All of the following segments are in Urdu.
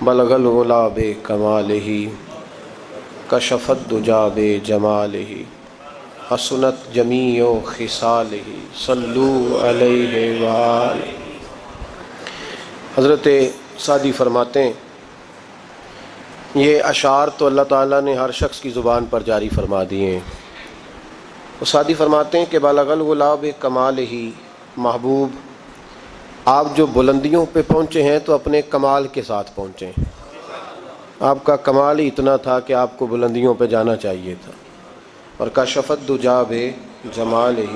بلغ العلا بکمالہ کشف الدجی بجمالہ حسنت جمیع خصالہ صلوا علیہ وآلہ۔ حضرت سعدی فرماتے ہیں یہ اشعار تو اللہ تعالیٰ نے ہر شخص کی زبان پر جاری فرما دیے ہیں۔ وہ سعدی فرماتے ہیں کہ بلغ العلا بکمالہ، محبوب آپ جو بلندیوں پہ پہنچے ہیں تو اپنے کمال کے ساتھ پہنچے ہیں۔ آپ کا کمال ہی اتنا تھا کہ آپ کو بلندیوں پہ جانا چاہیے تھا۔ اور کشف الدجی بجمالہ،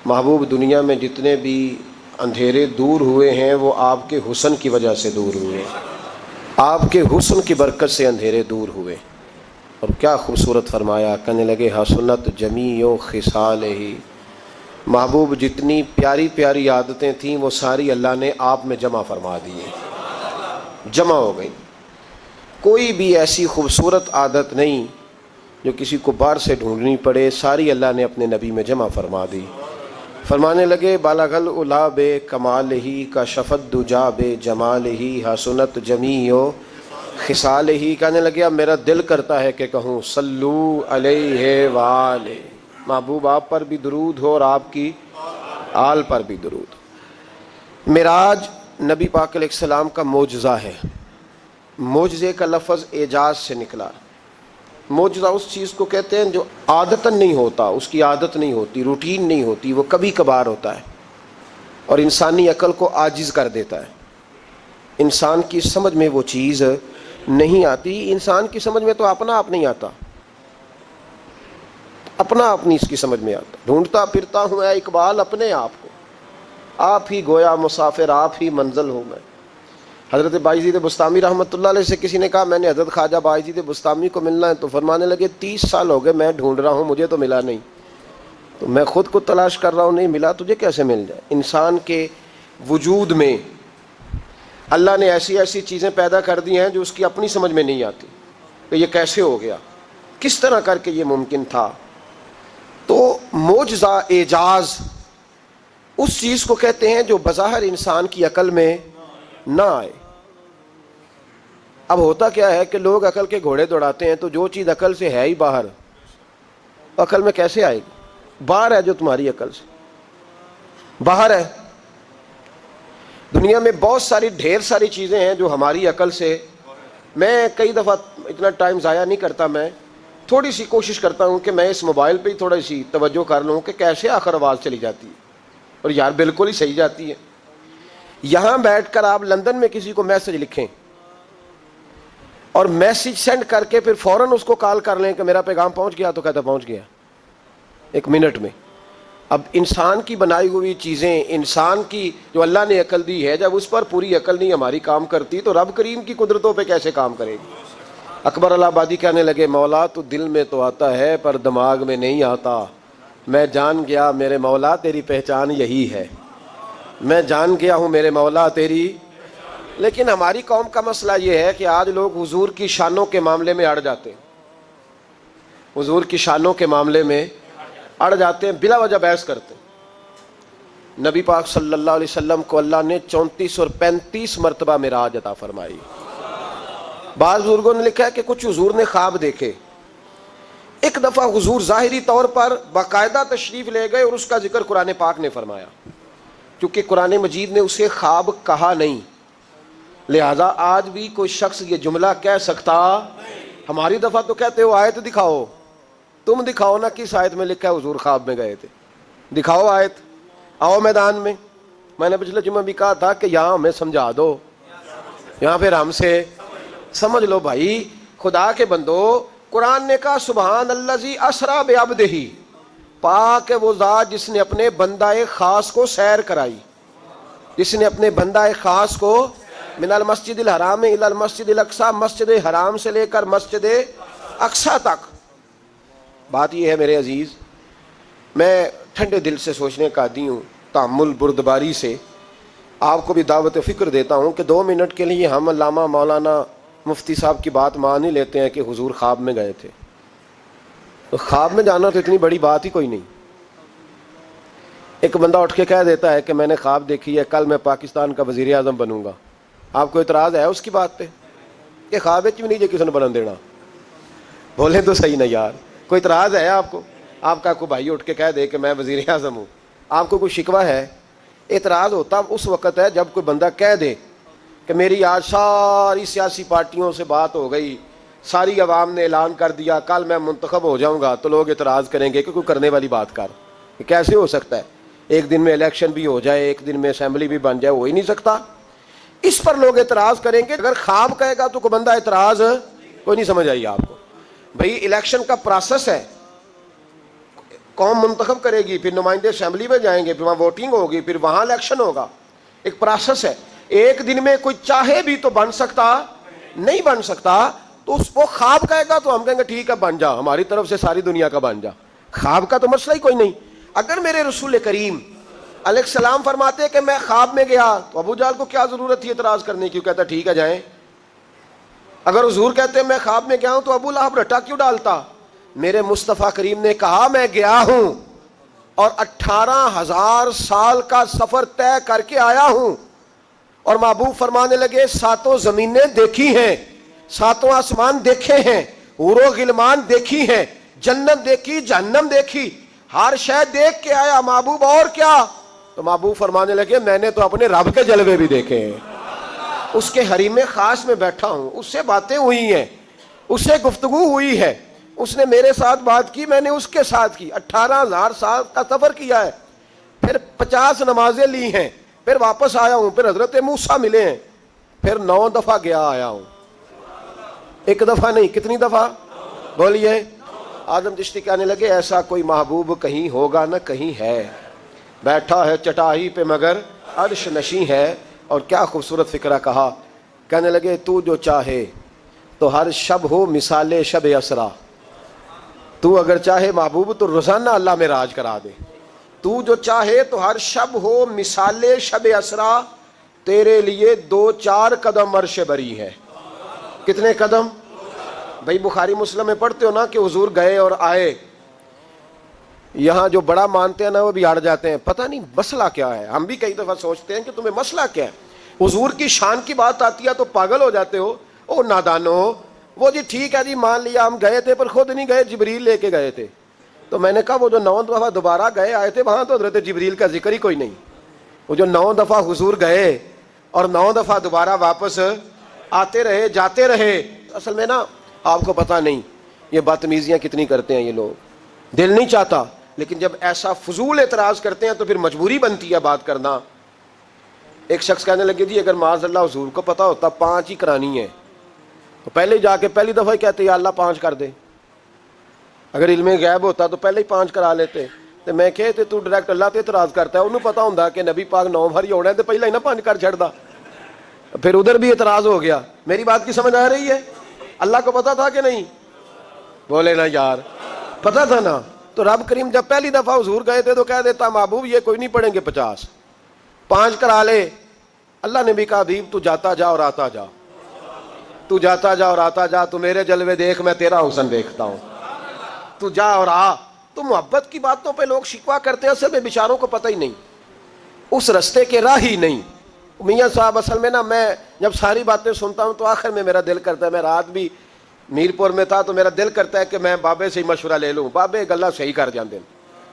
محبوب دنیا میں جتنے بھی اندھیرے دور ہوئے ہیں وہ آپ کے حسن کی وجہ سے دور ہوئے، آپ کے حسن کی برکت سے اندھیرے دور ہوئے۔ اور کیا خوبصورت فرمایا، کہنے لگے حسنت جمیع خصالہ، محبوب جتنی پیاری پیاری عادتیں تھیں وہ ساری اللہ نے آپ میں جمع فرما دی ہیں، جمع ہو گئی۔ کوئی بھی ایسی خوبصورت عادت نہیں جو کسی کو باہر سے ڈھونڈنی پڑے، ساری اللہ نے اپنے نبی میں جمع فرما دی۔ فرمانے لگے بلغ العلا بکمالہ کشف الدجی بجمالہ حسنت جمیع خصالہ، کہنے لگے اب میرا دل کرتا ہے کہ کہوں صلو علیہ وآلہ، محبوب آپ پر بھی درود ہو اور آپ کی آل پر بھی درود۔ معراج نبی پاک علیہ السلام کا معجزہ ہے۔ معجزے کا لفظ اعجاز سے نکلا۔ معجزہ اس چیز کو کہتے ہیں جو عادتاً نہیں ہوتا، اس کی عادت نہیں ہوتی، روٹین نہیں ہوتی، وہ کبھی کبھار ہوتا ہے اور انسانی عقل کو عاجز کر دیتا ہے۔ انسان کی سمجھ میں وہ چیز نہیں آتی، انسان کی سمجھ میں تو اپنا آپ نہیں آتا، اپنا آپ نہیں اس کی سمجھ میں آتا۔ ڈھونڈتا پھرتا ہوں اے اقبال اپنے آپ کو، آپ ہی گویا مسافر آپ ہی منزل ہوں میں۔ حضرت بایزید بسطامی رحمۃ اللہ علیہ سے کسی نے کہا میں نے حضرت خواجہ بایزید بسطامی کو ملنا ہے، تو فرمانے لگے 30 سال ہو گئے میں ڈھونڈ رہا ہوں، مجھے تو ملا نہیں، تو میں خود کو تلاش کر رہا ہوں، نہیں ملا، تجھے کیسے مل جائے؟ انسان کے وجود میں اللہ نے ایسی ایسی چیزیں پیدا کر دی ہیں جو اس کی اپنی سمجھ میں نہیں آتی کہ یہ کیسے ہو گیا، کس طرح کر کے یہ ممکن تھا۔ تو معجزہ اعجاز اس چیز کو کہتے ہیں جو بظاہر انسان کی عقل میں نہ آئے۔ اب ہوتا کیا ہے کہ لوگ عقل کے گھوڑے دوڑاتے ہیں، تو جو چیز عقل سے ہے ہی باہر، عقل میں کیسے آئے گی؟ باہر ہے جو تمہاری عقل سے باہر ہے۔ دنیا میں بہت ساری ڈھیر ساری چیزیں ہیں جو ہماری عقل سے، میں کئی دفعہ اتنا ٹائم ضائع نہیں کرتا، میں تھوڑی سی کوشش کرتا ہوں کہ میں اس موبائل پہ ہی تھوڑی سی توجہ کر لوں کہ کیسے آخر آواز چلی جاتی ہے، اور یار بالکل ہی صحیح جاتی ہے۔ یہاں بیٹھ کر آپ لندن میں کسی کو میسج لکھیں اور میسج سینڈ کر کے پھر فوراً اس کو کال کر لیں کہ میرا پیغام پہنچ گیا، تو کہتا پہنچ گیا 1 منٹ میں۔ اب انسان کی بنائی ہوئی چیزیں، انسان کی جو اللہ نے عقل دی ہے، جب اس پر پوری عقل نہیں ہماری کام کرتی تو رب کریم کی قدرتوں پہ کیسے کام کرے گی؟ اکبر الہ آبادی کہنے لگے مولا تو دل میں تو آتا ہے پر دماغ میں نہیں آتا، میں جان گیا میرے مولا تیری پہچان یہی ہے، میں جان گیا ہوں میرے مولا تیری۔ لیکن ہماری قوم کا مسئلہ یہ ہے کہ آج لوگ حضور کی شانوں کے معاملے میں اڑ جاتے ہیں، حضور کی شانوں کے معاملے میں اڑ جاتے ہیں، بلا وجہ بحث کرتے ہیں۔ نبی پاک صلی اللہ علیہ وسلم کو اللہ نے 34 اور 35 مرتبہ معراج عطا فرمائی۔ بعض بزرگوں نے لکھا ہے کہ کچھ حضور نے خواب دیکھے، ایک دفعہ حضور ظاہری طور پر باقاعدہ تشریف لے گئے اور اس کا ذکر قرآن پاک نے فرمایا، کیونکہ قرآن مجید نے اسے خواب کہا نہیں، لہذا آج بھی کوئی شخص یہ جملہ کہہ سکتا، ہماری دفعہ تو کہتے ہو آیت دکھاؤ، تم دکھاؤ نا کس آیت میں لکھا ہے حضور خواب میں گئے تھے، دکھاؤ آیت، آؤ میدان میں۔ میں نے پچھلے جمعہ بھی کہا تھا کہ یہاں ہمیں سمجھا دو، یہاں پھر ہم سے سمجھ لو بھائی، خدا کے بندو، قرآن نے کہا سبحان الذی اسریٰ بعبدہ، پاک ہے وہ ذات جس نے اپنے بندہ خاص کو سیر کرائی، جس نے اپنے بندہ خاص کو من المسجد الحرام الی المسجد الاقصی، مسجد حرام سے لے کر مسجد اقصی تک۔ بات یہ ہے میرے عزیز، میں ٹھنڈے دل سے سوچنے کا عادی ہوں، تأمل بردباری سے آپ کو بھی دعوت فکر دیتا ہوں کہ 2 منٹ کے لیے ہم علامہ مولانا مفتی صاحب کی بات مان ہی لیتے ہیں کہ حضور خواب میں گئے تھے، تو خواب میں جانا تو اتنی بڑی بات ہی کوئی نہیں۔ ایک بندہ اٹھ کے کہہ دیتا ہے کہ میں نے خواب دیکھی ہے کل میں پاکستان کا وزیر اعظم بنوں گا، آپ کو اعتراض ہے اس کی بات پہ؟ کہ خواب بھی نہیں جی کسی نے بنن دینا. بولے تو صحیح نا یار. کوئی اعتراض ہے آپ کو؟ آپ کا کوئی بھائی اٹھ کے کہہ دے کہ میں وزیر اعظم ہوں, آپ کو کوئی شکوہ ہے؟ اعتراض ہوتا اس وقت ہے جب کوئی بندہ کہہ دے کہ میری آج ساری سیاسی پارٹیوں سے بات ہو گئی, ساری عوام نے اعلان کر دیا کل میں منتخب ہو جاؤں گا, تو لوگ اعتراض کریں گے کہ کوئی کرنے والی بات کر. یہ کیسے ہو سکتا ہے؟ ایک دن میں الیکشن بھی ہو جائے, ایک دن میں اسمبلی بھی بن جائے, ہو ہی نہیں سکتا. اس پر لوگ اعتراض کریں گے. اگر خواب کہے گا تو کوئی بندہ اعتراض کوئی نہیں. سمجھ آئی آپ کو؟ بھئی الیکشن کا پروسیس ہے, قوم منتخب کرے گی, پھر نمائندے اسمبلی میں جائیں گے, پھر وہاں ووٹنگ ہوگی, پھر وہاں الیکشن ہوگا. ایک پروسیس ہے. ایک دن میں کوئی چاہے بھی تو بن سکتا نہیں بن سکتا. تو اس کو خواب کہے گا تو ہم کہیں گے ٹھیک ہے بن جا, ہماری طرف سے ساری دنیا کا بن جا. خواب کا تو مسئلہ ہی کوئی نہیں. اگر میرے رسول کریم علیہ السلام فرماتے کہ میں خواب میں گیا, تو ابو جہل کو کیا ضرورت تھی اعتراض کرنے کی؟ کہتا ٹھیک ہے جائیں. اگر حضور کہتے میں خواب میں گیا ہوں تو ابو لہب رٹا کیوں ڈالتا؟ میرے مصطفیٰ کریم نے کہا میں گیا ہوں اور 18,000 سال کا سفر طے کر کے آیا ہوں. اور محبوب فرمانے لگے 7 زمینیں دیکھی ہیں, 7 آسمان دیکھے ہیں, حور و غلمان دیکھی ہیں, جنت دیکھی, جہنم دیکھی, ہر شے دیکھ کے آیا محبوب, اور کیا؟ تو محبوب فرمانے لگے میں نے تو اپنے رب کے جلوے بھی دیکھے ہیں, اس کے حریم خاص میں بیٹھا ہوں, اس سے باتیں ہوئی ہیں, اس سے گفتگو ہوئی ہے, اس نے میرے ساتھ بات کی, میں نے اس کے ساتھ کی. 18,000 سال کا سفر کیا ہے, پھر 50 نمازیں لی ہیں, پھر واپس آیا ہوں, پھر حضرت موسیٰ ملے ہیں, پھر 9 دفعہ گیا آیا ہوں. ایک دفعہ نہیں, کتنی دفعہ بولیے؟ آدم چشتی کہنے لگے ایسا کوئی محبوب کہیں ہوگا نہ کہیں ہے, بیٹھا ہے چٹائی پہ مگر عرش نشیں ہے. اور کیا خوبصورت فکرہ کہا. کہنے لگے تو جو چاہے تو ہر شب ہو مثال شب اسرا. تو اگر چاہے محبوب تو روزانہ اللہ میں راج کرا دے. تو جو چاہے تو ہر شب ہو مثال شب اسرا, تیرے لیے 2-4 قدم عرش بری ہے. کتنے قدم؟ بھائی بخاری مسلم میں پڑھتے ہو نا کہ حضور گئے اور آئے. یہاں جو بڑا مانتے ہیں نا وہ بھی ہٹ جاتے ہیں, پتہ نہیں مسئلہ کیا ہے. ہم بھی کئی دفعہ سوچتے ہیں کہ تمہیں مسئلہ کیا ہے. حضور کی شان کی بات آتی ہے تو پاگل ہو جاتے ہو. او نادانو, وہ جی ٹھیک ہے جی مان لیا ہم گئے تھے, پر خود نہیں گئے, جبریل لے کے گئے تھے. تو میں نے کہا وہ جو 9 دفعہ دوبارہ گئے آئے تھے وہاں تو حضرت جبریل کا ذکر ہی کوئی نہیں. وہ جو 9 دفعہ حضور گئے اور 9 دفعہ دوبارہ واپس آتے رہے جاتے رہے. اصل میں نا آپ کو پتہ نہیں یہ بدتمیزیاں کتنی کرتے ہیں یہ لوگ, دل نہیں چاہتا, لیکن جب ایسا فضول اعتراض کرتے ہیں تو پھر مجبوری بنتی ہے بات کرنا. ایک شخص کہنے لگے جی اگر معاذ اللہ حضور کو پتا ہوتا 5 ہی کرانی ہے تو پہلے جا کے پہلی دفعہ ہی کہتے یا اللہ 5 کر دے. اگر علم غیب ہوتا تو پہلے ہی 5 کرا لیتے. تو میں کہتے تو ڈائریکٹ اللہ تے اعتراض کرتا ہے, انہوں پتا ہوں کہ نبی پاک 9 بھاری ہونا ہے تو پہلے ہی نہ 5 کر چھڑ دا. پھر ادھر بھی اعتراض ہو گیا. میری بات کی سمجھ آ رہی ہے؟ اللہ کو پتا تھا کہ نہیں؟ بولے نا یار, پتا تھا نا. تو رب کریم جب پہلی دفعہ حضور گئے تھے تو کہہ دیتا محبوب یہ کوئی نہیں پڑھیں گے 50, 5 کرا لے. اللہ نے بھی کہا حبیب تو جاتا جا اور آتا جا, تو جاتا جا اور آتا جا, تو میرے جلوے دیکھ میں تیرا حسن دیکھتا ہوں, تو جا اور آ. تو محبت کی باتوں پہ لوگ شکوہ کرتے ہیں, اصل میں بیچاروں کو پتہ ہی نہیں, اس رستے کے راہ ہی نہیں. میاں صاحب اصل میں نا میں جب ساری باتیں سنتا ہوں تو آخر میں میرا دل کرتا ہے, میں رات بھی میرپور میں تھا تو میرا دل کرتا ہے کہ میں بابے سے ہی مشورہ لے لوں. بابے گلا صحیح کر جاندے,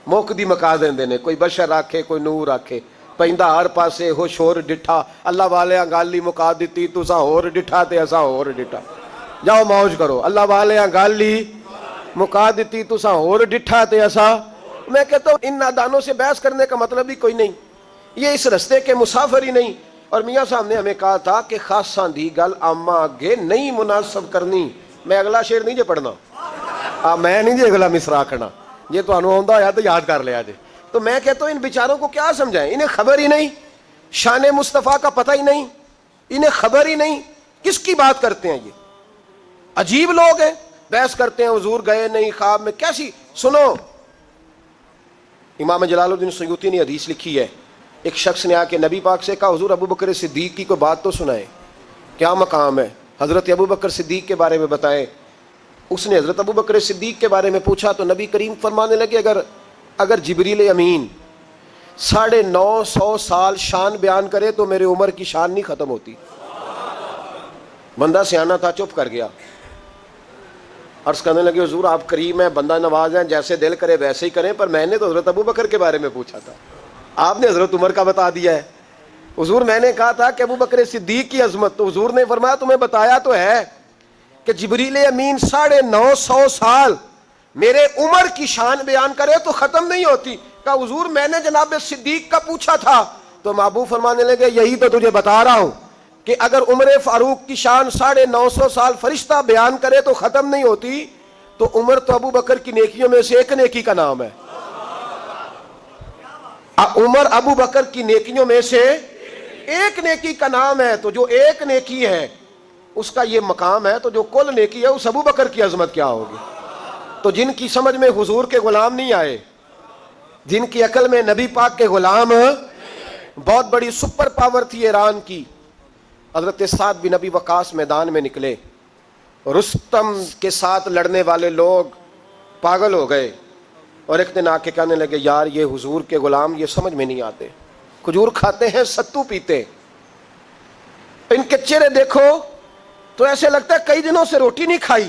موک دی مکا دیندے نے, کوئی بشر آکھے کوئی نور آکھے, پیندا ہر پاسے ہو شور ڈٹھا, اللہ والے گالی مکا دیتی تساں ہور ڈٹھا تے اساں ہور ڈٹھا, جاؤ موج کرو. اللہ والے گالی مکا دیتی تساں ہور ڈٹھا تے اساں. میں کہتا ہوں ان نادانوں سے بحث کرنے کا مطلب ہی کوئی نہیں, یہ اس رستے کے مسافر ہی نہیں. اور میاں صاحب نے ہمیں کہا تھا کہ خاصاں دی گل آما اگے نہیں مناسب کرنی. میں اگلا شعر نہیں جے پڑھنا, میں نہیں جی اگلا مصرع آکھنا, یہ تو انہوں آندا ہویا تو یاد کر لیا جے. تو میں کہتا ہوں ان بیچاروں کو کیا سمجھائیں, انہیں خبر ہی نہیں, شان مصطفیٰ کا پتہ ہی نہیں, انہیں خبر ہی نہیں کس کی بات کرتے ہیں. یہ عجیب لوگ ہیں, بحث کرتے ہیں حضور گئے نہیں خواب میں. کیسی سنو, امام جلال الدین سیوطی نے حدیث لکھی ہے, ایک شخص نے آ کے نبی پاک سے کہا حضور ابو بکر صدیق کی کوئی بات تو سنائے, کیا مقام ہے, حضرت ابو بکر صدیق کے بارے میں بتائیں. اس نے حضرت ابو بکر صدیق کے بارے میں پوچھا تو نبی کریم فرمانے لگے اگر جبریل امین 950 سال شان بیان کرے تو میرے عمر کی شان نہیں ختم ہوتی. بندہ سیانا تھا، چپ کر گیا. عرض کرنے لگے حضور آپ کریم ہیں، بندہ نواز ہیں، جیسے دل کرے ویسے ہی کریں، پر میں نے تو حضرت ابو بکر کے بارے میں پوچھا تھا، آپ نے حضرت عمر کا بتا دیا ہے. حضور میں نے کہا تھا کہ ابو بکر صدیق کی عظمت، تو حضور نے فرمایا تمہیں بتایا تو ہے کہ جبریل امین 950 سال میرے عمر کی شان بیان کرے تو ختم نہیں ہوتی. کہا حضور میں نے جناب صدیق کا پوچھا تھا. تو محبوب فرمانے لگے یہی تو تجھے بتا رہا ہوں کہ اگر عمر فاروق کی شان 950 سال فرشتہ بیان کرے تو ختم نہیں ہوتی، تو عمر تو ابو بکر کی نیکیوں میں سے ایک نیکی کا نام ہے. عمر ابو بکر کی نیکیوں میں سے ایک نیکی کا نام ہے. تو جو ایک نیکی ہے اس کا یہ مقام ہے، تو جو کل نیکی ہے اس ابو بکر کی عظمت کیا ہوگی. تو جن کی سمجھ میں حضور کے غلام نہیں آئے، جن کی عقل میں نبی پاک کے غلام، بہت بڑی سپر پاور تھی ایران کی، حضرت سعد بن ابی وقاص میدان میں نکلے، رستم کے ساتھ لڑنے والے لوگ پاگل ہو گئے اور ایک دن آ کے کہنے لگے یار یہ حضور کے غلام یہ سمجھ میں نہیں آتے، کھجور کھاتے ہیں، ستو پیتے، ان کے چہرے دیکھو تو ایسے لگتا ہے کئی دنوں سے روٹی نہیں کھائی،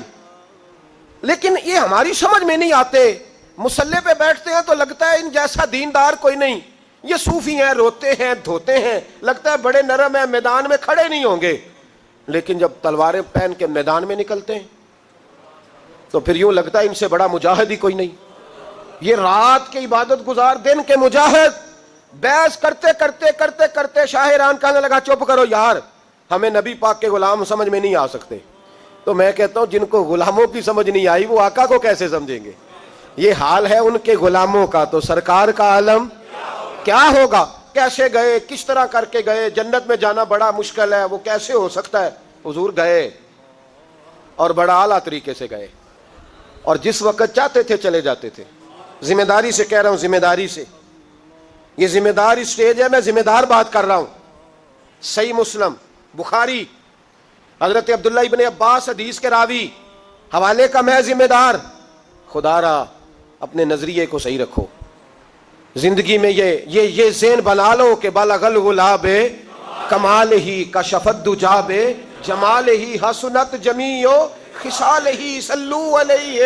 لیکن یہ ہماری سمجھ میں نہیں آتے. مسلح پہ بیٹھتے ہیں تو لگتا ہے ان جیسا دیندار کوئی نہیں، یہ صوفی ہیں، روتے ہیں، دھوتے ہیں، لگتا ہے بڑے نرم ہیں، میدان میں کھڑے نہیں ہوں گے، لیکن جب تلواریں پہن کے میدان میں نکلتے ہیں تو پھر یوں لگتا ہے ان سے بڑا مجاہد ہی کوئی نہیں. یہ رات کے عبادت گزار، دن کے مجاہد، بحث کرتے کرتے کرتے کرتے شاہ ایران کہنے لگا چپ کرو یار، ہمیں نبی پاک کے غلام سمجھ میں نہیں آ سکتے. تو میں کہتا ہوں جن کو غلاموں کی سمجھ نہیں آئی وہ آقا کو کیسے سمجھیں گے. یہ حال ہے ان کے غلاموں کا، تو سرکار کا عالم کیا ہوگا. کیسے گئے، کس طرح کر کے گئے، جنت میں جانا بڑا مشکل ہے، وہ کیسے ہو سکتا ہے. حضور گئے اور بڑا اعلیٰ طریقے سے گئے، اور جس وقت چاہتے تھے چلے جاتے تھے. ذمہ داری سے کہہ رہا ہوں، ذمہ داری سے، یہ ذمہ دار اسٹیج ہے، میں ذمہ دار بات کر رہا ہوں. صحیح مسلم، بخاری، حضرت عبداللہ ابن عباس حدیث کے راوی، حوالے کا میں ذمہ دار. خدا را اپنے نظریے کو صحیح رکھو، زندگی میں یہ ذہن بنا لو کہ بلغ الغلاب کمال ہی کشفت دجاب جمال ہی حسنت جمیع خصال ہی صلو علیہ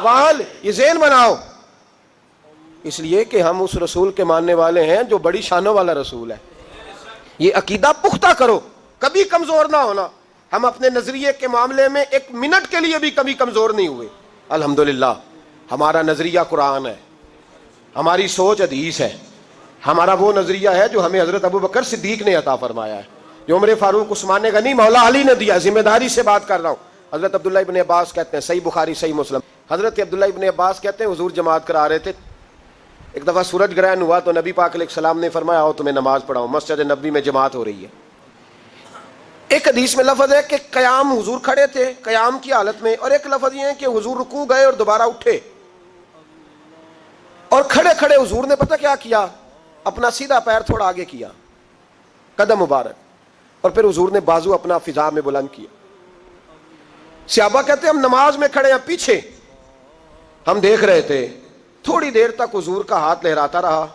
وآل. یہ ذہن بناؤ، اس لیے کہ ہم اس رسول کے ماننے والے ہیں جو بڑی شانوں والا رسول ہے. یہ عقیدہ پختہ کرو، کبھی کمزور نہ ہونا. ہم اپنے نظریے کے معاملے میں ایک منٹ کے لیے بھی کبھی کمزور نہیں ہوئے. الحمدللہ ہمارا نظریہ قرآن ہے، ہماری سوچ حدیث ہے، ہمارا وہ نظریہ ہے جو ہمیں حضرت ابو بکر صدیق نے عطا فرمایا ہے، جو عمر فاروق عثمان غنی مولا علی نے دیا. ذمہ داری سے بات کر رہا ہوں. حضرت عبداللہ ابن عباس کہتے ہیں، صحیح بخاری صحیح مسلم، حضرت عبداللہ ابن عباس کہتے ہیں حضور جماعت کرا رہے تھے. ایک دفعہ سورج گرہن ہوا تو نبی پاک علیہ السلام نے فرمایا آؤ تمہیں نماز پڑھاؤں. مسجد نبوی میں جماعت ہو رہی ہے. ایک حدیث میں لفظ ہے کہ قیام، حضور کھڑے تھے قیام کی حالت میں، اور ایک لفظ یہ ہے کہ حضور رکوع گئے اور دوبارہ اٹھے، اور کھڑے کھڑے حضور نے پتہ کیا کیا، اپنا سیدھا پیر تھوڑا آگے کیا، قدم مبارک، اور پھر حضور نے بازو اپنا فضا میں بلند کیا. صحابہ کہتے ہیں ہم نماز میں کھڑے ہیں پیچھے، ہم دیکھ رہے تھے. تھوڑی دیر تک حضور کا ہاتھ لہراتا رہا.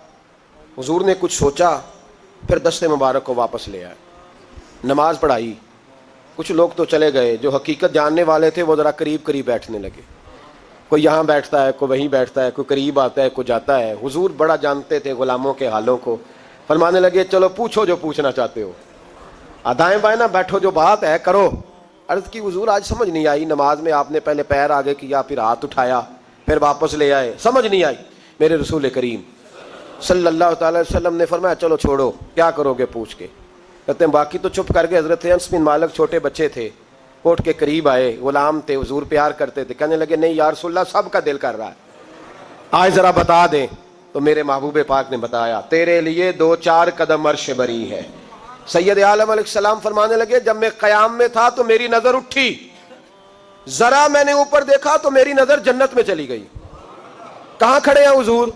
حضور نے کچھ سوچا، پھر دست مبارک کو واپس لے آئے، نماز پڑھائی. کچھ لوگ تو چلے گئے، جو حقیقت جاننے والے تھے وہ ذرا قریب قریب بیٹھنے لگے. کوئی یہاں بیٹھتا ہے، کوئی وہیں بیٹھتا ہے، کوئی قریب آتا ہے، کوئی جاتا ہے. حضور بڑا جانتے تھے غلاموں کے حالوں کو. فرمانے لگے چلو پوچھو جو پوچھنا چاہتے ہو، دائیں بائیں نہ بیٹھو، جو بات ہے کرو. عرض کی حضور آج سمجھ نہیں آئی، نماز میں آپ نے پہلے پیر آگے کیا، پھر ہاتھ اٹھایا، پھر واپس لے آئے، سمجھ نہیں آئی. میرے رسول کریم صلی اللہ تعالی وسلم نے فرمایا چلو چھوڑو، کیا کرو گے پوچھ کے. کہتے ہیں باقی تو چپ کر گئے. حضرت انس بن مالک چھوٹے بچے تھے، کوٹ کے قریب آئے، غلام تھے، حضور پیار کرتے تھے. کہنے لگے نہیں یا رسول اللہ سب کا دل کر رہا ہے، آج ذرا بتا دیں. تو میرے محبوب پاک نے بتایا تیرے لیے 2-4 قدم عرش بری ہے. سید عالم علیہ السلام فرمانے لگے جب میں قیام میں تھا تو میری نظر اٹھی، ذرا میں نے اوپر دیکھا تو میری نظر جنت میں چلی گئی. کہاں کھڑے ہیں حضور؟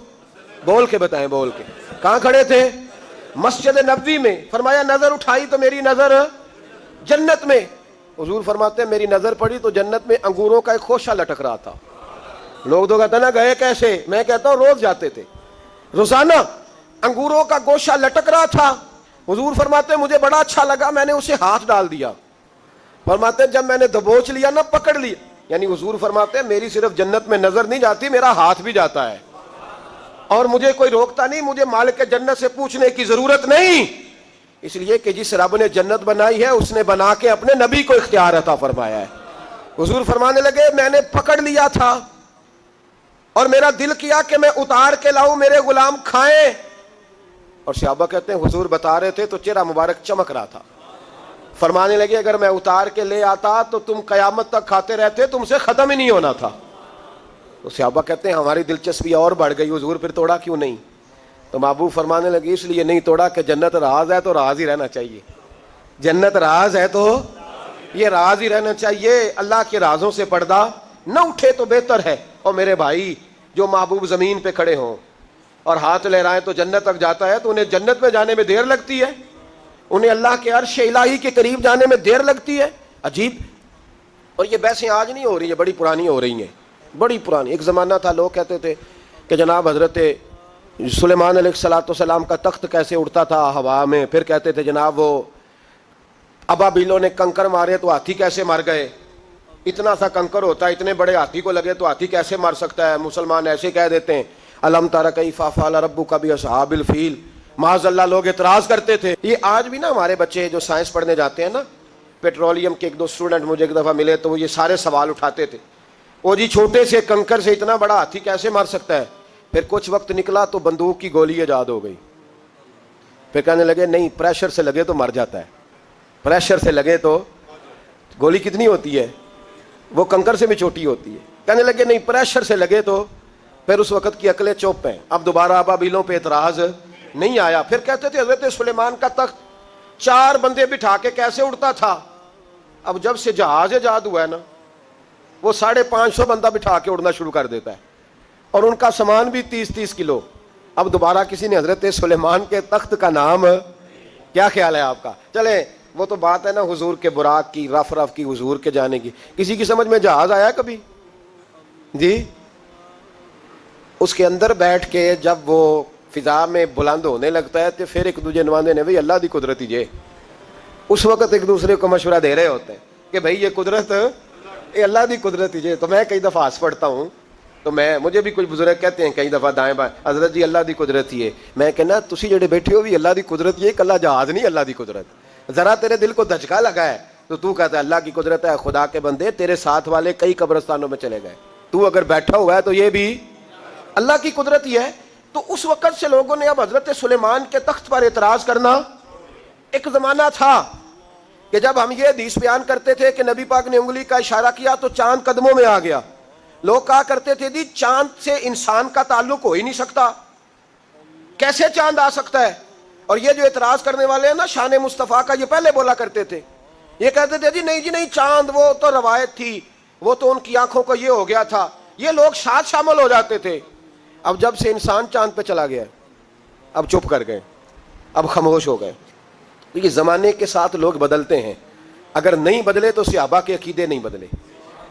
بول کے بتائیں، بول کے. کہاں کھڑے تھے؟ مسجد نبوی میں. فرمایا نظر اٹھائی تو میری نظر جنت میں. حضور فرماتے ہیں میری نظر پڑی تو جنت میں انگوروں کا ایک خوشہ لٹک رہا تھا. لوگ تو کہتے ہیں نا گئے کیسے، میں کہتا ہوں روز جاتے تھے، روزانہ انگوروں کا گوشہ لٹک رہا تھا. حضور فرماتے ہیں مجھے بڑا اچھا لگا، میں نے اسے ہاتھ ڈال دیا. فرماتے جب میں نے دبوچ لیا نا، پکڑ لیا، یعنی حضور فرماتے ہیں میری صرف جنت میں نظر نہیں جاتی، میرا ہاتھ بھی جاتا ہے، اور مجھے کوئی روکتا نہیں، مجھے مالک جنت سے پوچھنے کی ضرورت نہیں، اس لیے کہ جس رب نے جنت بنائی ہے اس نے بنا کے اپنے نبی کو اختیار عطا فرمایا ہے۔ حضور فرمانے لگے میں نے پکڑ لیا تھا اور میرا دل کیا کہ میں اتار کے لاؤں، میرے غلام کھائیں، اور صحابہ کہتے ہیں حضور بتا رہے تھے تو چہرہ مبارک چمک رہا تھا۔ فرمانے لگے اگر میں اتار کے لے آتا تو تم قیامت تک کھاتے رہتے، تم سے ختم ہی نہیں ہونا تھا۔ تو صحابہ کہتے ہیں ہماری دلچسپی اور بڑھ گئی، حضور پھر توڑا کیوں نہیں؟ تو محبوب فرمانے لگے اس لیے نہیں توڑا کہ جنت راز ہے تو راز ہی رہنا چاہیے، جنت راز ہے تو یہ راز ہی رہنا چاہیے، اللہ کے رازوں سے پردہ نہ اٹھے تو بہتر ہے۔ اور میرے بھائی جو محبوب زمین پہ کھڑے ہوں اور ہاتھ لہرائیں تو جنت تک جاتا ہے، تو انہیں جنت میں جانے میں دیر لگتی ہے، انہیں اللہ کے عرش الہی کے قریب جانے میں دیر لگتی ہے، عجیب۔ اور یہ بحثیں آج نہیں ہو رہی ہیں، بڑی پرانی ہو رہی ہیں، بڑی پرانی۔ ایک زمانہ تھا لوگ کہتے تھے کہ جناب حضرت سلیمان علیہ السلام کا تخت کیسے اڑتا تھا ہوا میں، پھر کہتے تھے جناب وہ ابابیلوں نے کنکر مارے تو ہاتھی کیسے مر گئے، اتنا سا کنکر ہوتا ہے، اتنے بڑے ہاتھی کو لگے تو ہاتھی کیسے مر سکتا ہے؟ مسلمان ایسے کہہ دیتے ہیں الم تر کیف فعل ربک باصحاب الفیل، معاذ اللہ لوگ اعتراض کرتے تھے۔ یہ آج بھی نا ہمارے بچے جو سائنس پڑھنے جاتے ہیں نا، پیٹرولیم کے ایک دو اسٹوڈنٹ مجھے ایک دفعہ ملے تو وہ یہ سارے سوال اٹھاتے تھے، وہ جی چھوٹے سے کنکر سے اتنا بڑا ہاتھی کیسے مر سکتا ہے؟ پھر کچھ وقت نکلا تو بندوق کی گولی ایجاد ہو گئی، پھر کہنے لگے نہیں پریشر سے لگے تو مر جاتا ہے، پریشر سے لگے تو گولی کتنی ہوتی ہے، وہ کنکر سے بھی چھوٹی ہوتی ہے، کہنے لگے نہیں پریشر سے لگے تو، پھر اس وقت کی عقلیں چوپ ہیں، اب دوبارہ ابابیلوں پہ اعتراض نہیں آیا۔ پھر کہتے تھے حضرت سلیمان کا تخت 4 بندے بٹھا کے کیسے اڑتا تھا؟ اب جب سے جہاز ایجاد ہوا ہے نا، وہ 550 بندہ بٹھا کے اڑنا شروع کر دیتا ہے، اور ان کا سامان بھی 30-30 کلو۔ اب دوبارہ کسی نے حضرت سلیمان کے تخت کا نام، کیا خیال ہے آپ کا؟ چلیں وہ تو بات ہے نا حضور کے براق کی، رف کی، حضور کے جانے کی، کسی کی سمجھ میں جہاز آیا کبھی؟ جی اس کے اندر بیٹھ کے جب وہ فضا میں بلند ہونے لگتا ہے تو پھر ایک دوسرے نماندے نے بھائی اللہ دی قدرت ہی جے، اس وقت ایک دوسرے کو مشورہ دے رہے ہوتے ہیں کہ بھائی یہ قدرت یہ اللہ دی قدرت ہی جے۔ تو میں کئی دفعہ ہنس پڑتا ہوں، تو مجھے بھی کچھ بزرگ کہتے ہیں کئی دفعہ دائیں بائیں حضرت جی اللہ دی قدرت ہی ہے، میں کہنا تسی جڑے بیٹھے ہو بھی اللہ دی قدرت یہ کلا جہاز نہیں اللہ دی قدرت، ذرا تیرے دل کو دھچکا لگا ہے تو کہتا ہے اللہ کی قدرت ہے۔ خدا کے بندے تیرے ساتھ والے کئی قبرستانوں میں چلے گئے، تو اگر بیٹھا ہوا ہے تو یہ بھی اللہ کی قدرت ہی ہے۔ تو اس وقت سے لوگوں نے اب حضرت سلیمان کے تخت پر اعتراض کرنا، ایک زمانہ تھا کہ جب ہم یہ حدیث بیان کرتے تھے کہ نبی پاک نے انگلی کا اشارہ کیا تو چاند قدموں میں آ گیا، لوگ کہا کرتے تھے جی چاند سے انسان کا تعلق ہو ہی نہیں سکتا، کیسے چاند آ سکتا ہے؟ اور یہ جو اعتراض کرنے والے ہیں نا شان مصطفیٰ کا، یہ پہلے بولا کرتے تھے، یہ کہتے تھے جی نہیں چاند وہ تو روایت تھی، وہ تو ان کی آنکھوں کو یہ ہو گیا تھا، یہ لوگ ساتھ شامل ہو جاتے تھے۔ اب جب سے انسان چاند پہ چلا گیا اب چپ کر گئے، اب خاموش ہو گئے، کیونکہ زمانے کے ساتھ لوگ بدلتے ہیں، اگر نہیں بدلے تو صحابہ کے عقیدے نہیں بدلے،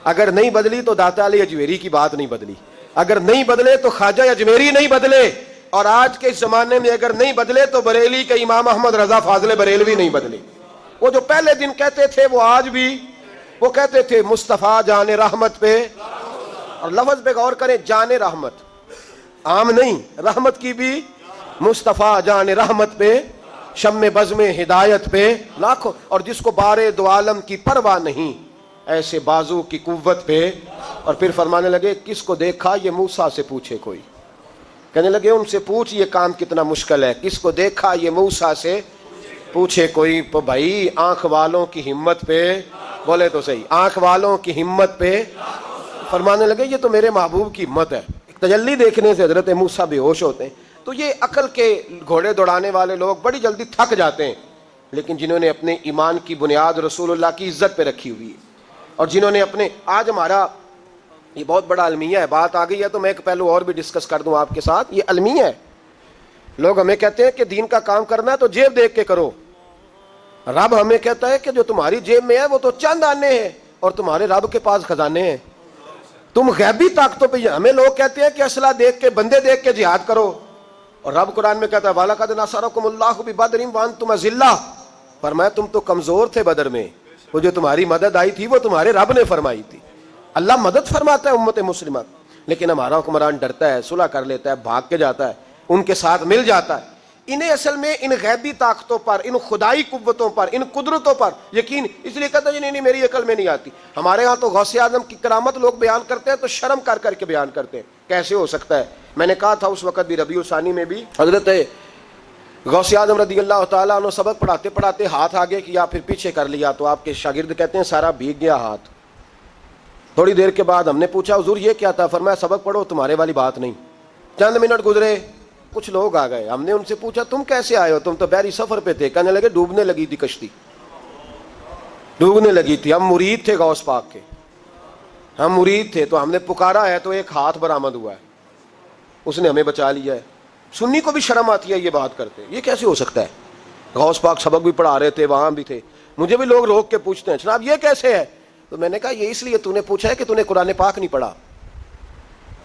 اگر نہیں بدلی تو داتا علی اجمیری کی بات نہیں بدلی، اگر نہیں بدلے تو خواجہ اجمیری نہیں بدلے، اور آج کے اس زمانے میں اگر نہیں بدلے تو بریلی کے امام احمد رضا فاضل بریلوی نہیں بدلے۔ وہ جو پہلے دن کہتے تھے وہ آج بھی وہ کہتے تھے مصطفیٰ جان رحمت پہ، اور لفظ پہ غور کریں، جان رحمت عام نہیں، رحمت کی بھی، مصطفیٰ جان رحمت پہ، شم بزم ہدایت پہ لاکھوں، اور جس کو بارے دو عالم کی پرواہ نہیں ایسے بازو کی قوت پہ۔ اور پھر فرمانے لگے کس کو دیکھا یہ موسیٰ سے پوچھے کوئی، کہنے لگے ان سے پوچھ یہ کام کتنا مشکل ہے، کس کو دیکھا یہ موسیٰ سے پوچھے کوئی۔ تو بھائی آنکھ والوں کی ہمت پہ، بولے تو صحیح، آنکھ والوں کی ہمت پہ۔ فرمانے لگے یہ تو میرے محبوب کی ہمت ہے، تجلی دیکھنے سے حضرت موسیٰ بے ہوش ہوتے ہیں۔ تو یہ عقل کے گھوڑے دوڑانے والے لوگ بڑی جلدی تھک جاتے ہیں، لیکن جنہوں نے اپنے ایمان کی بنیاد رسول اللہ کی عزت پہ رکھی ہوئی ہے، اور جنہوں نے اپنے، آج ہمارا یہ بہت بڑا المیہ ہے، بات آ گئی ہے تو میں ایک پہلو اور بھی ڈسکس کر دوں آپ کے ساتھ، یہ المیہ ہے۔ لوگ ہمیں کہتے ہیں کہ دین کا کام کرنا ہے تو جیب دیکھ کے کرو، رب ہمیں کہتا ہے کہ جو تمہاری جیب میں ہے وہ تو چند آنے ہیں اور تمہارے رب کے پاس خزانے ہیں، تم غیبی طاقتوں پہ۔ ہمیں لوگ کہتے ہیں کہ اسلحہ دیکھ کے، بندے دیکھ کے جہاد کرو، اور رب قرآن میں کہتا ہے وَلَقَدْ نَصَرَكُمُ اللَّهُ بِبَدْرٍ وَأَنْتُمْ أَذِلَّةٌ، فرمایا تم تو کمزور تھے بدر میں وہ جو تمہاری مدد آئی تھی وہ تمہارے رب نے فرمائی تھی. اللہ مدد فرماتا ہے امت مسلمہ، لیکن ہمارا حکمران ڈرتا ہے، صلح کر لیتا ہے، بھاگ کے جاتا ہے، ان کے ساتھ مل جاتا ہے. انہیں اصل میں ان غیبی طاقتوں پر، ان خدائی قوتوں پر، ان قدرتوں پر یقین اس لیے کہتا ہے نہیں میری عقل میں نہیں آتی. ہمارے ہاں تو غوث اعظم کی کرامت لوگ بیان کرتے ہیں تو شرم کر کر کے بیان کرتے ہیں. کیسے ہو سکتا ہے؟ میں نے کہا تھا اس وقت بھی، ربیع الثانی میں بھی، حضرت غوث اعظم رضی اللہ تعالیٰ عنہ سبق پڑھاتے پڑھاتے ہاتھ آگے کیا پھر پیچھے کر لیا تو آپ کے شاگرد کہتے ہیں سارا بھیگ گیا ہاتھ. تھوڑی دیر کے بعد ہم نے پوچھا حضور یہ کیا تھا؟ فرمایا سبق پڑھو، تمہارے والی بات نہیں. چند منٹ گزرے، کچھ لوگ آ گئے، ہم نے ان سے پوچھا تم کیسے آئے ہو؟ تم تو بحری سفر پہ تھے. کہنے لگے ڈوبنے لگی تھی کشتی، ڈوبنے لگی تھی. ہم مرید تھے غوث پاک کے، ہم مرید تھے تو ہم نے پکارا ہے تو ایک ہاتھ برآمد ہوا ہے، اس نے ہمیں بچا لیا ہے. سنی کو بھی شرم آتی ہے یہ بات کرتے، یہ کیسے ہو سکتا ہے؟ غوث پاک سبق بھی پڑھا رہے تھے، وہاں بھی تھے. مجھے بھی لوگ روک کے پوچھتے ہیں جناب یہ کیسے ہے؟ تو میں نے کہا یہ اس لیے تو نے پوچھا ہے کہ تو نے قرآن پاک نہیں پڑھا.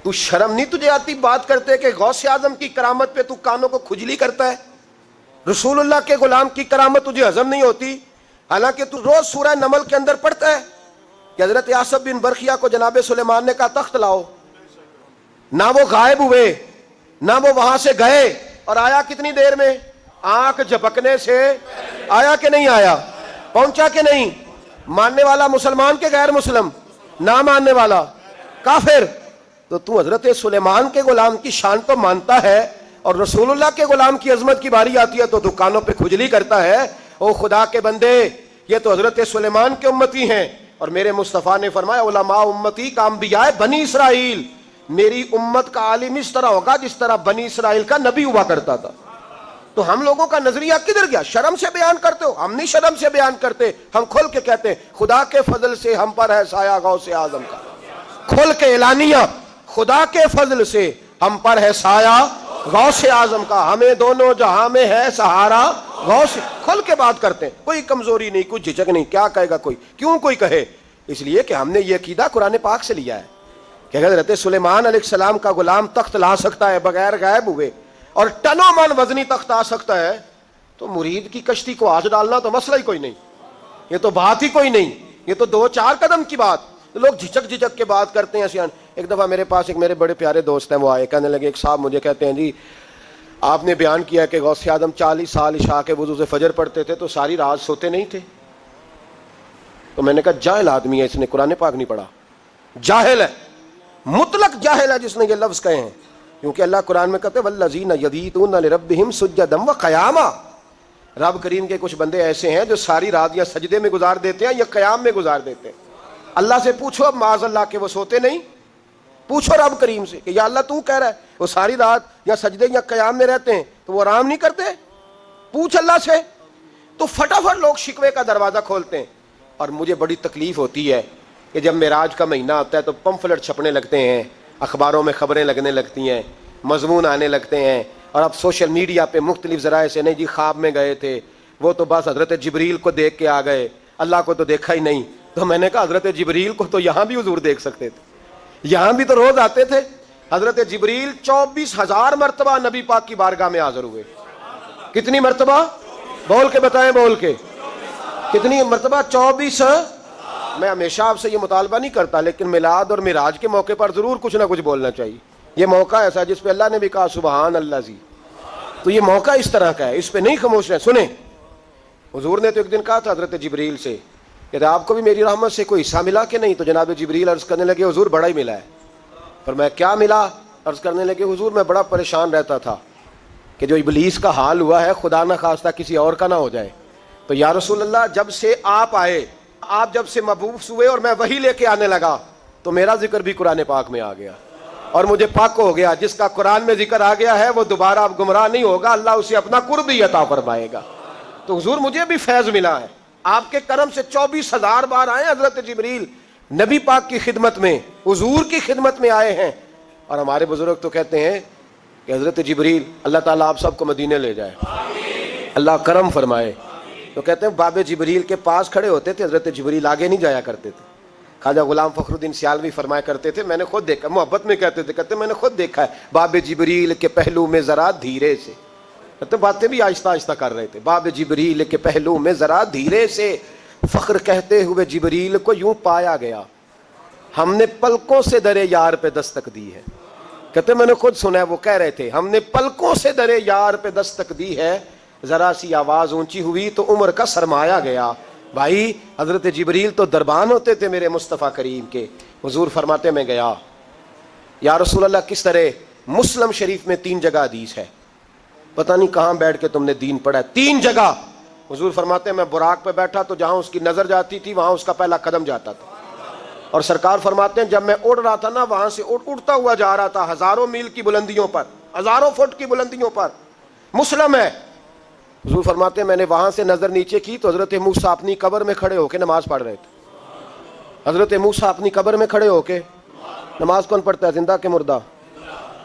تو شرم نہیں تجھے آتی بات کرتے کہ غوث اعظم کی کرامت پہ تو کانوں کو کھجلی کرتا ہے؟ رسول اللہ کے غلام کی کرامت تجھے ہضم نہیں ہوتی، حالانکہ تو روز سورہ نمل کے اندر پڑھتا ہے کہ حضرت آصف بن برخیہ کو جناب سلیمان نے کہا تخت لاؤ، نہ وہ غائب ہوئے نہ وہ وہاں سے گئے، اور آیا کتنی دیر میں؟ آنکھ جھپکنے سے آیا کہ نہیں آیا؟ پہنچا کہ نہیں؟ ماننے والا مسلمان کے غیر مسلم؟ نہ ماننے والا کافر. تو حضرت سلیمان کے غلام کی شان تو مانتا ہے، اور رسول اللہ کے غلام کی عظمت کی باری آتی ہے تو دکانوں پہ کھجلی کرتا ہے. او خدا کے بندے، یہ تو حضرت سلیمان کے امتی ہیں، اور میرے مصطفیٰ نے فرمایا علماء امتی کا انبیاء بنی اسرائیل. میری امت کا عالم اس طرح ہوگا جس طرح بنی اسرائیل کا نبی ہوا کرتا تھا. تو ہم لوگوں کا نظریہ کدھر گیا؟ شرم سے بیان کرتے ہو؟ ہم نہیں شرم سے بیان کرتے، ہم کھل کے کہتے ہیں خدا کے فضل سے ہم پر ہے سایہ غوث اعظم کا. کھل کے اعلانیہ، خدا کے فضل سے ہم پر ہے سایہ غوث اعظم کا، ہمیں دونوں جہاں میں ہے سہارا غوث. کھل کے بات کرتے ہیں، کوئی کمزوری نہیں، کوئی جھجک نہیں. کیا کہے گا کوئی؟ کیوں کوئی کہے؟ اس لیے کہ ہم نے یہ عقیدہ قرآن پاک سے لیا ہے کہ حضرت سلیمان علیہ السلام کا غلام تخت لا سکتا ہے بغیر غائب ہوئے، اور ٹنوں من وزنی تخت آ سکتا ہے، تو مرید کی کشتی کو آج ڈالنا تو مسئلہ ہی کوئی نہیں، یہ تو بات ہی کوئی نہیں، یہ تو 2-4 قدم کی بات. لوگ جھجک کے بات کرتے ہیں. ایک دفعہ میرے پاس ایک میرے بڑے پیارے دوست ہیں، وہ آئے، کہنے لگے ایک صاحب مجھے کہتے ہیں جی آپ نے بیان کیا کہ غوث اعظم 40 سال عشاء کے وضو سے فجر پڑھتے تھے تو ساری رات سوتے نہیں تھے. تو میں نے کہا جاہل آدمی ہے، اس نے قرآن پاک نہیں پڑھا، جاہل ہے، مطلق جاہل ہے جس نے یہ لفظ کہے ہیں. کیونکہ اللہ قرآن میں کہتے ہیں والذین یبیتون لربہم سجدا وقیاما. رب کریم کے کچھ بندے ایسے ہیں جو ساری رات یا سجدے میں گزار دیتے ہیں یا قیام میں گزار دیتے ہیں. اللہ سے پوچھو اب معاذ اللہ کہ وہ سوتے نہیں. پوچھو رب کریم سے کہ یا اللہ تو کہہ رہا ہے وہ ساری رات یا سجدے یا قیام میں رہتے ہیں تو وہ آرام نہیں کرتے؟ پوچھ اللہ سے. تو فٹافٹ لوگ شکوے کا دروازہ کھولتے ہیں. اور مجھے بڑی تکلیف ہوتی ہے کہ جب معراج کا مہینہ آتا ہے تو پمفلٹ چھپنے لگتے ہیں، اخباروں میں خبریں لگنے لگتی ہیں، مضمون آنے لگتے ہیں، اور اب سوشل میڈیا پہ مختلف ذرائع سے نہیں جی خواب میں گئے تھے، وہ تو بس حضرت جبریل کو دیکھ کے آ گئے، اللہ کو تو دیکھا ہی نہیں. تو میں نے کہا حضرت جبریل کو تو یہاں بھی حضور دیکھ سکتے تھے، یہاں بھی تو روز آتے تھے. حضرت جبریل 24,000 مرتبہ نبی پاک کی بارگاہ میں حاضر ہوئے. کتنی مرتبہ؟ بول کے بتائیں، بول کے کتنی مرتبہ؟ 24. میں ہمیشہ آپ سے یہ مطالبہ نہیں کرتا، لیکن میلاد اور معراج کے موقع پر ضرور کچھ نہ کچھ بولنا چاہیے. یہ موقع ایسا جس پہ اللہ نے بھی کہا سبحان اللہ جی، تو یہ موقع اس طرح کا ہے، اس پہ نہیں خاموش رہیں. سنیں، حضور نے تو ایک دن کہا تھا حضرت جبریل سے کہ آپ کو بھی میری رحمت سے کوئی حصہ ملا کہ نہیں؟ تو جناب جبریل عرض کرنے لگے حضور بڑا ہی ملا ہے. پر میں کیا ملا؟ عرض کرنے لگے حضور میں بڑا پریشان رہتا تھا کہ جو ابلیس کا حال ہوا ہے خدا نہ خواستہ کسی اور کا نہ ہو جائے. تو یا رسول اللہ جب سے آپ آئے، آپ جب سے مبعوث ہوئے اور میں وہی لے کے آنے لگا تو میرا ذکر بھی قرآن پاک میں آ گیا اور مجھے پاک ہو گیا. جس کا قرآن میں ذکر آ گیا ہے وہ دوبارہ اب گمراہ نہیں ہوگا، اللہ اسے اپنا قرب ہی عطا فرمائے گا. تو حضور مجھے بھی فیض ملا ہے، آپ کے کرم سے 24,000 بار آئے حضرت جبریل نبی پاک کی خدمت میں، حضور کی خدمت میں آئے ہیں. اور ہمارے بزرگ تو کہتے ہیں کہ حضرت جبریل اللہ تعالیٰ آپ سب کو مدینے لے جائے، اللہ کرم فرمائے. تو کہتے ہیں باب جبریل کے پاس کھڑے ہوتے تھے، حضرت جبریل آگے نہیں جایا کرتے تھے. خواجہ غلام فخر الدین سیالوی فرمایا کرتے تھے، میں نے خود دیکھا، محبت میں کہتے تھے، کہتے میں نے خود دیکھا ہے باب جبریل کے پہلو میں ذرا دھیرے سے، کہتے باتیں بھی آہستہ آہستہ کر رہے تھے، باب جبریل کے پہلو میں ذرا دھیرے سے فخر کہتے ہوئے جبریل کو یوں پایا گیا، ہم نے پلکوں سے درے یار پہ دستک دی ہے. کہتے میں نے خود سنا ہے، وہ کہہ رہے تھے ہم نے پلکوں سے درے یار پہ دستک دی ہے، ذرا سی آواز اونچی ہوئی تو عمر کا سرمایا گیا. بھائی حضرت جبریل تو دربان ہوتے تھے میرے مصطفیٰ کریم کے. حضور فرماتے میں گیا، یا رسول اللہ کس طرح؟ مسلم شریف میں 3 جگہ حدیث ہے، پتہ نہیں کہاں بیٹھ کے تم نے دین پڑھا ہے. 3 جگہ حضور فرماتے میں براق پہ بیٹھا تو جہاں اس کی نظر جاتی تھی وہاں اس کا پہلا قدم جاتا تھا. اور سرکار فرماتے ہیں جب میں اڑ رہا تھا نا، وہاں سے اڑتا ہوا جا رہا تھا ہزاروں میل کی بلندیوں پر، ہزاروں فٹ کی بلندیوں پر. مسلم ہے. حضور فرماتے ہیں میں نے وہاں سے نظر نیچے کی تو حضرت موسیٰ اپنی قبر میں کھڑے ہو کے نماز پڑھ رہے تھے. حضرت موسیٰ اپنی قبر میں کھڑے ہو کے، نماز کون پڑھتا ہے، زندہ کے مردہ؟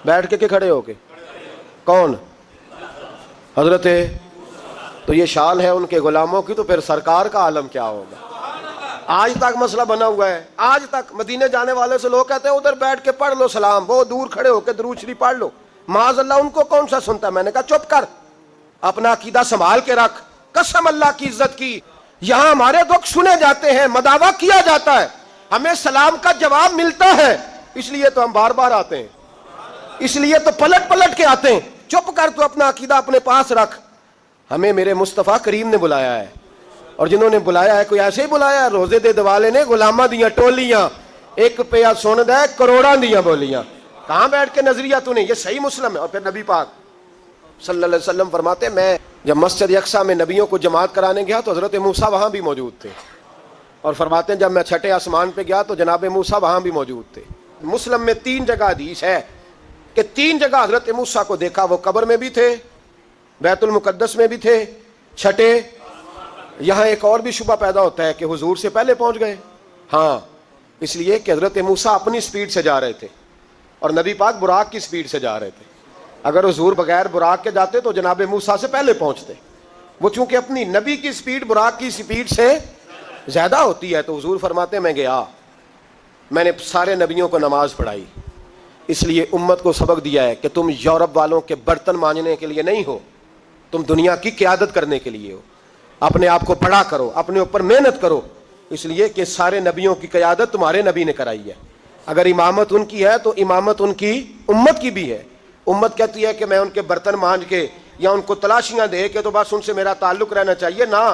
بیٹھ کے کھڑے ہو کے؟ کون؟ حضرت. تو یہ شان ہے ان کے غلاموں کی، تو پھر سرکار کا عالم کیا ہوگا. آج تک مسئلہ بنا ہوا ہے، آج تک مدینے جانے والے سے لوگ کہتے ہیں ادھر بیٹھ کے پڑھ لو سلام، وہ دور کھڑے ہو کے درود شریف پڑھ لو. معاذ اللہ، ان کو کون سا سنتا ہے؟ میں نے کہا چپ کر، اپنا عقیدہ سنبھال کے رکھ. قسم اللہ کی عزت کی، یہاں ہمارے دکھ سنے جاتے ہیں، مداوا کیا جاتا ہے، ہمیں سلام کا جواب ملتا ہے، اس لیے تو ہم بار بار آتے ہیں، اس لیے تو پلٹ پلٹ کے آتے ہیں. چپ کر، تو اپنا عقیدہ اپنے پاس رکھ. ہمیں میرے مصطفیٰ کریم نے بلایا ہے، اور جنہوں نے بلایا ہے کوئی ایسے ہی بلایا ہے. روزے دے دوالے نے غلامہ دیاں ٹولیاں، ایک پیا سن دے کروڑاں دیاں بولیاں. کہاں بیٹھ کے نظریہ تو نہیں، یہ صحیح مسلم ہے. اور پھر نبی پاک صلی اللہ علیہ وسلم فرماتے ہیں میں جب مسجد اقصیٰ میں نبیوں کو جماعت کرانے گیا تو حضرت موسیٰ وہاں بھی موجود تھے. اور فرماتے ہیں جب میں 6 آسمان پہ گیا تو جناب موسیٰ وہاں بھی موجود تھے. مسلم میں 3 جگہ حدیث ہے کہ 3 جگہ حضرت موسیٰ کو دیکھا. وہ قبر میں بھی تھے، بیت المقدس میں بھی تھے، 6. یہاں ایک اور بھی شبہ پیدا ہوتا ہے کہ حضور سے پہلے پہنچ گئے. ہاں، اس لیے کہ حضرت موسیٰ اپنی سپیڈ سے جا رہے تھے اور نبی پاک براق کی سپیڈ سے جا رہے تھے. اگر حضور بغیر براق کے جاتے تو جناب موسیٰ سے پہلے پہنچتے. وہ چونکہ اپنی نبی کی سپیڈ براق کی سپیڈ سے زیادہ ہوتی ہے، تو حضور فرماتے میں گیا، میں نے سارے نبیوں کو نماز پڑھائی. اس لیے امت کو سبق دیا ہے کہ تم یورپ والوں کے برتن مانجنے کے لیے نہیں ہو، تم دنیا کی قیادت کرنے کے لیے ہو. اپنے آپ کو بڑا کرو، اپنے اوپر محنت کرو، اس لیے کہ سارے نبیوں کی قیادت تمہارے نبی نے کرائی ہے. اگر امامت ان کی ہے تو امامت ان کی امت کی بھی ہے. امت کہتی ہے کہ میں ان کے برتن مانج کے یا ان کو تلاشیاں دے کے تو بس ان سے میرا تعلق رہنا چاہیے. نہ،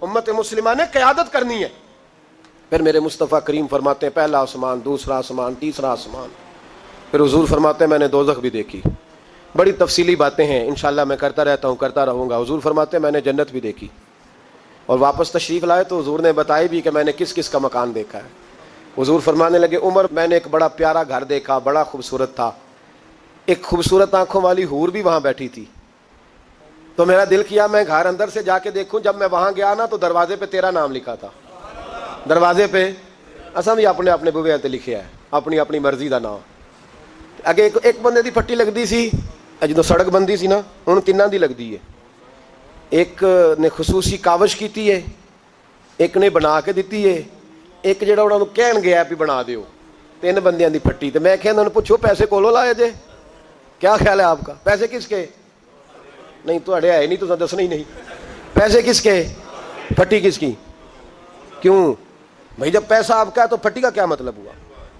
امت مسلمہ نے قیادت کرنی ہے. پھر میرے مصطفیٰ کریم فرماتے ہیں پہلا آسمان، دوسرا آسمان، تیسرا آسمان. پھر حضور فرماتے ہیں میں نے دوزخ بھی دیکھی. بڑی تفصیلی باتیں ہیں، انشاءاللہ میں کرتا رہتا ہوں، کرتا رہوں گا. حضور فرماتے ہیں میں نے جنت بھی دیکھی. اور واپس تشریف لائے تو حضور نے بتائی بھی کہ میں نے کس کس کا مکان دیکھا ہے. حضور فرمانے لگے عمر میں نے ایک بڑا پیارا گھر دیکھا، بڑا خوبصورت تھا. ایک خوبصورت آنکھوں والی حور بھی وہاں بیٹھی تھی. تو میرا دل کیا میں گھر اندر سے جا کے دیکھوں. جب میں وہاں گیا نا تو دروازے پہ تیرا نام لکھا تھا. دروازے پہ اساں بھی اپنے اپنے بوے تے لکھیا ہے، اپنی اپنی مرضی دا نام. اگے ایک بندے دی پھٹی لگدی سی جدوں سڑک بندی سی نا، ہن 3 دی لگدی ہے. ایک نے خصوصی کاوش کیتی ہے، ایک نے بنا کے دیتی ہے، ایک جڑا انہاں نوں کہن گیا بھی بنا دیو. 3 بندیاں دی پھٹی. تے میں کہ انہاں نوں پوچھو پیسے کولوں لائے جے؟ کیا خیال ہے آپ کا؟ پیسے کس کے؟ نہیں تواڈے ہے نہیں، تو دسنا ہی نہیں. پیسے کس کے؟ پھٹی کس کی؟ کیوں بھائی جب پیسہ آپ کا ہے تو پھٹی کا کیا مطلب ہوا؟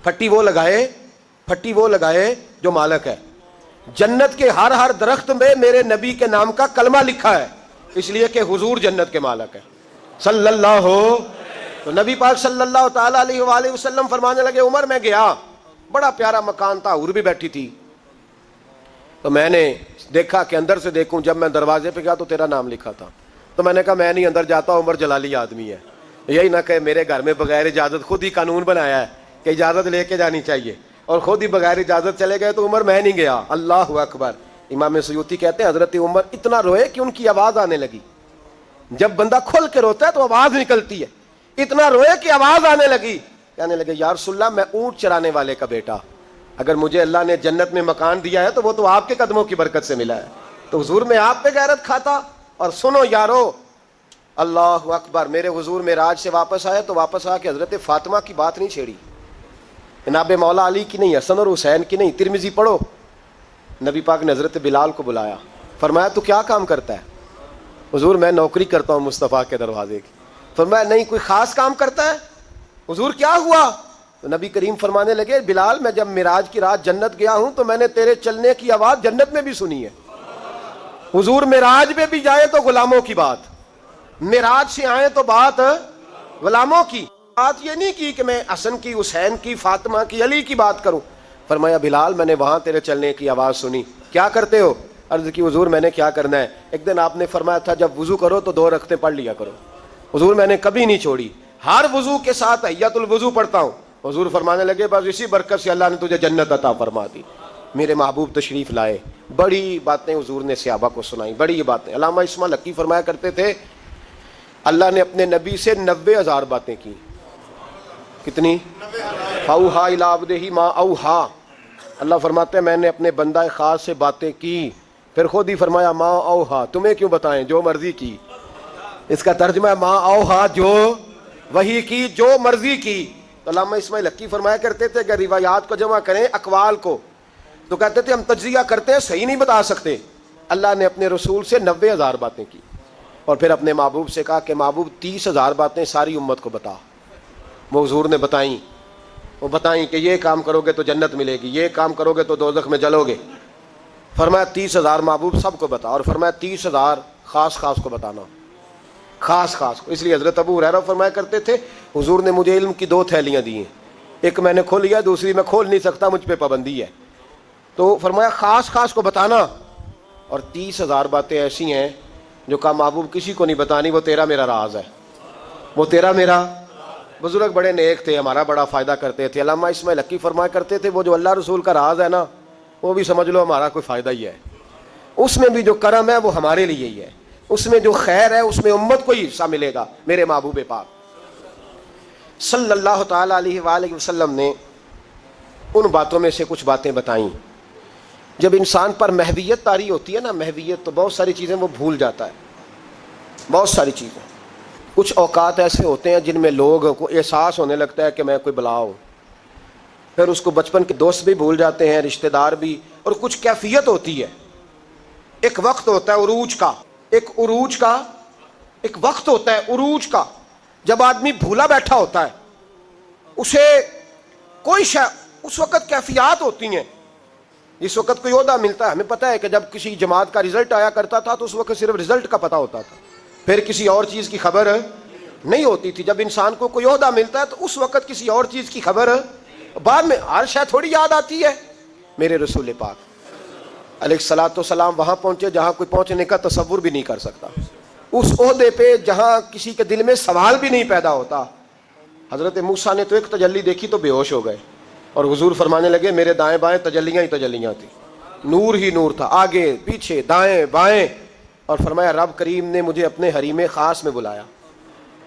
پھٹی وہ لگائے جو مالک ہے. جنت کے ہر درخت میں میرے نبی کے نام کا کلمہ لکھا ہے، اس لیے کہ حضور جنت کے مالک ہے صلی اللہ ہو. تو نبی پاک صلی اللہ تعالی علیہ وآلہ وسلم فرمانے لگے عمر میں گیا، بڑا پیارا مکان تھا، حور بھی بیٹھی تھی. تو میں نے دیکھا کہ اندر سے دیکھوں. جب میں دروازے پہ گیا تو تیرا نام لکھا تھا. تو میں نے کہا میں نہیں اندر جاتا، عمر جلالی آدمی ہے. یہی نہ کہ میرے گھر میں بغیر اجازت، خود ہی قانون بنایا ہے کہ اجازت لے کے جانی چاہیے، اور خود ہی بغیر اجازت چلے گئے. تو عمر میں نہیں گیا. اللہ اکبر. امام سیوطی کہتے ہیں حضرت عمر اتنا روئے کہ ان کی آواز آنے لگی. جب بندہ کھل کے روتا ہے تو آواز نکلتی ہے. اتنا روئے کہ آواز آنے لگی. کہنے لگے یا رسول اللہ میں اونٹ چرانے والے کا بیٹا، اگر مجھے اللہ نے جنت میں مکان دیا ہے تو وہ تو آپ کے قدموں کی برکت سے ملا ہے. تو حضور میں آپ پہ غیرت کھاتا. اور سنو یارو، اللہ اکبر، میرے حضور معراج سے واپس آئے تو واپس آ کے حضرت فاطمہ کی بات نہیں چھیڑی، جناب مولا علی کی نہیں، حسن اور حسین کی نہیں. ترمذی پڑھو، نبی پاک نے حضرت بلال کو بلایا، فرمایا تو کیا کام کرتا ہے؟ حضور میں نوکری کرتا ہوں مصطفیٰ کے دروازے کی. فرمایا نہیں کوئی خاص کام کرتا ہے؟ حضور کیا ہوا؟ تو نبی کریم فرمانے لگے بلال میں جب معراج کی رات جنت گیا ہوں تو میں نے تیرے چلنے کی آواز جنت میں بھی سنی ہے۔ حضور معراج میں بھی جائیں تو غلاموں کی بات، معراج سے آئیں تو بات غلاموں کی، بات یہ نہیں کی کہ میں حسن کی، حسین کی، فاطمہ کی، علی کی بات کروں۔ فرمایا بلال میں نے وہاں تیرے چلنے کی آواز سنی، کیا کرتے ہو؟ عرض کی حضور میں نے کیا کرنا ہے؟ ایک دن آپ نے فرمایا تھا جب وضو کرو تو 2 رکعتیں پڑھ لیا کرو۔ حضور میں نے کبھی نہیں چھوڑی، ہر وضو کے ساتھ تحیۃ الوضو پڑھتا ہوں۔ حضور فرمانے لگے بس اسی برکت سے اللہ نے تجھے جنت عطا فرما دی۔ میرے محبوب تشریف لائے، بڑی باتیں حضور نے صحابہ کو سنائی، بڑی باتیں۔ علامہ اسماعیل حقی فرمایا کرتے تھے اللہ نے اپنے نبی سے 90,000 باتیں کی۔ کتنی؟ فَأَوْحَىٰ إِلَىٰ عَبْدِهِ مَا أَوْحَىٰ۔ اللہ فرماتے ہیں میں نے اپنے بندہ خاص سے باتیں کی، پھر خود ہی فرمایا ما اوحا، تمہیں کیوں بتائیں جو مرضی کی۔ اس کا ترجمہ ہے ما اوحا، جو وحی کی، جو مرضی کی۔ تو علامہ اسماعیل حقی فرمایا کرتے تھے اگر روایات کو جمع کریں اقوال کو تو کہتے تھے ہم تجزیہ کرتے ہیں صحیح نہیں بتا سکتے۔ اللہ نے اپنے رسول سے 90,000 باتیں کی اور پھر اپنے محبوب سے کہا کہ محبوب 30,000 باتیں ساری امت کو بتا۔ وہ حضور نے بتائیں، وہ بتائیں کہ یہ کام کرو گے تو جنت ملے گی، یہ کام کرو گے تو دوزخ میں جلو گے۔ فرمایا 30,000 محبوب سب کو بتا، اور فرمایا 30,000 خاص خاص کو بتانا، خاص خاص کو۔ اس لیے حضرت ابو ہریرہ فرمایا کرتے تھے حضور نے مجھے علم کی 2 تھیلیاں دی ہیں، ایک میں نے کھول لیا، دوسری میں کھول نہیں سکتا، مجھ پہ پابندی ہے۔ تو فرمایا خاص خاص کو بتانا، اور 30,000 باتیں ایسی ہیں جو کہا محبوب کسی کو نہیں بتانی، وہ تیرا میرا راز ہے، وہ تیرا میرا۔ بزرگ بڑے نیک تھے، ہمارا بڑا فائدہ کرتے تھے۔ علامہ اسماعیل حقی فرمایا کرتے تھے وہ جو اللہ رسول کا راز ہے نا وہ بھی سمجھ لو ہمارا کوئی فائدہ ہی ہے، اس میں بھی جو کرم ہے وہ ہمارے لیے ہی ہے، اس میں جو خیر ہے اس میں امت کو ہی حصہ ملے گا۔ میرے محبوب پاک صلی اللہ تعالی علیہ وآلہ وسلم نے ان باتوں میں سے کچھ باتیں بتائیں۔ جب انسان پر محویت طاری ہوتی ہے نا، محویت، تو بہت ساری چیزیں وہ بھول جاتا ہے، بہت ساری چیزیں۔ کچھ اوقات ایسے ہوتے ہیں جن میں لوگوں کو احساس ہونے لگتا ہے کہ میں کوئی بلا ہوں، پھر اس کو بچپن کے دوست بھی بھول جاتے ہیں، رشتہ دار بھی، اور کچھ کیفیت ہوتی ہے، ایک وقت ہوتا ہے عروج کا، ایک وقت ہوتا ہے عروج کا، جب آدمی بھولا بیٹھا ہوتا ہے، اسے کوئی اس وقت کیفیات ہوتی ہیں۔ جس وقت کوئی عہدہ ملتا ہے، ہمیں پتہ ہے کہ جب کسی جماعت کا رزلٹ آیا کرتا تھا تو اس وقت صرف رزلٹ کا پتہ ہوتا تھا، پھر کسی اور چیز کی خبر نہیں ہوتی تھی۔ جب انسان کو کوئی عہدہ ملتا ہے تو اس وقت کسی اور چیز کی خبر، بعد میں ہر شے تھوڑی یاد آتی ہے۔ میرے رسول پاک علیہ الصلوۃ والسلام وہاں پہنچے جہاں کوئی پہنچنے کا تصور بھی نہیں کر سکتا، اس عہدے پہ جہاں کسی کے دل میں سوال بھی نہیں پیدا ہوتا۔ حضرت موسیٰ نے تو ایک تجلی دیکھی تو بے ہوش ہو گئے، اور حضور فرمانے لگے میرے دائیں بائیں تجلیاں ہی تجلیاں تھیں، نور ہی نور تھا، آگے پیچھے دائیں بائیں۔ اور فرمایا رب کریم نے مجھے اپنے حریم خاص میں بلایا،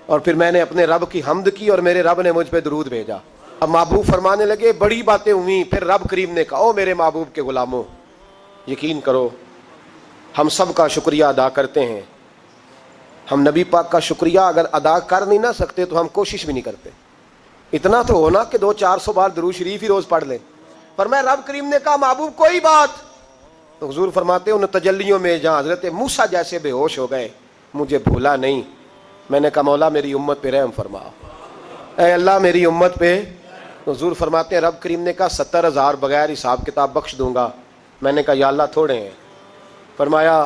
اور پھر میں نے اپنے رب کی حمد کی اور میرے رب نے مجھ پہ درود بھیجا۔ اب محبوب فرمانے لگے بڑی باتیں ہوئیں، پھر رب کریم نے کہا او میرے محبوب کے غلاموں، یقین کرو ہم سب کا شکریہ ادا کرتے ہیں، ہم نبی پاک کا شکریہ اگر ادا کر نہیں نہ سکتے تو ہم کوشش بھی نہیں کرتے۔ اتنا تو ہونا کہ 200-400 بار درود شریف ہی روز پڑھ لیں۔ فرمایا رب کریم نے کہا محبوب کوئی بات؟ تو حضور فرماتے ہیں ان تجلیوں میں جہاں حضرت موسیٰ جیسے بے ہوش ہو گئے مجھے بھولا نہیں، میں نے کہا مولا میری امت پہ رحم فرما، اے اللہ میری امت پہ۔ حضور فرماتے ہیں رب کریم نے کہا 70,000 بغیر حساب کتاب بخش دوں گا۔ میں نے کہا یا اللہ تھوڑے ہیں۔ فرمایا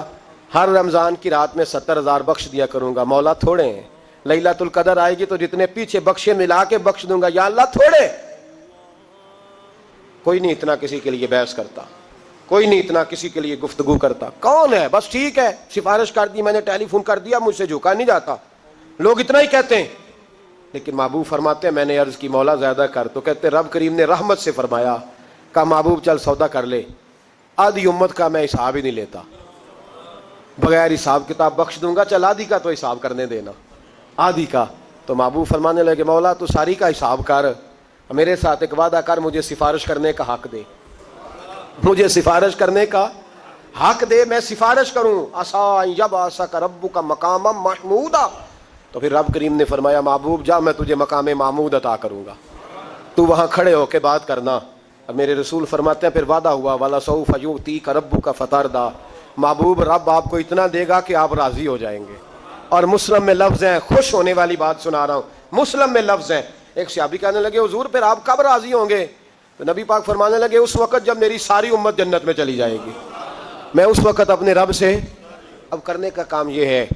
ہر رمضان کی رات میں 70,000 بخش دیا کروں گا، مولا تھوڑے ہیں۔ لیلۃ القدر آئے گی تو جتنے پیچھے بخشے ملا کے بخش دوں گا، یا اللہ تھوڑے۔ کوئی نہیں اتنا کسی کے لیے بحث کرتا، کوئی نہیں اتنا کسی کے لیے گفتگو کرتا، کون ہے بس ٹھیک ہے سفارش کر دی، میں نے ٹیلی فون کر دیا، مجھ سے جھکا نہیں جاتا، لوگ اتنا ہی کہتے ہیں۔ لیکن محبوب فرماتے ہیں میں نے عرض کی مولا زیادہ کر، تو کہتے رب کریم نے رحمت سے فرمایا، کہا محبوب چل سودا کر لے، آدھی امت کا میں حساب ہی نہیں لیتا، بغیر حساب کتاب بخش دوں گا، چل آدھی کا تو حساب کرنے دینا، آدھی کا۔ تو محبوب فرمانے لگے مولا تو ساری کا حساب کر، میرے ساتھ ایک وعدہ کر، مجھے سفارش کرنے کا حق دے، مجھے سفارش کرنے کا حق دے، میں سفارش کروں۔ عسیٰ ان یبعثک ربک مقاما محمودا۔ تو پھر رب کریم نے فرمایا محبوب جا میں تجھے مقام محمود عطا کروں گا، تو وہاں کھڑے ہو کے بات کرنا۔ اب میرے رسول فرماتے ہیں پھر وعدہ ہوا وَلَسَوْفَ يُؤْتِيكَ رَبُّكَ فَتَرْضَىٰ، محبوب رب آپ کو اتنا دے گا کہ آپ راضی ہو جائیں گے، اور مسلم میں لفظ ہیں، خوش ہونے والی بات سنا رہا ہوں، مسلم میں لفظ ہیں۔ ایک صحابی کہنے لگے حضور پھر آپ کب راضی ہوں گے؟ تو نبی پاک فرمانے لگے اس وقت جب میری ساری امت جنت میں چلی جائے گی، میں اس وقت اپنے رب سے اب کرنے کا کام یہ ہے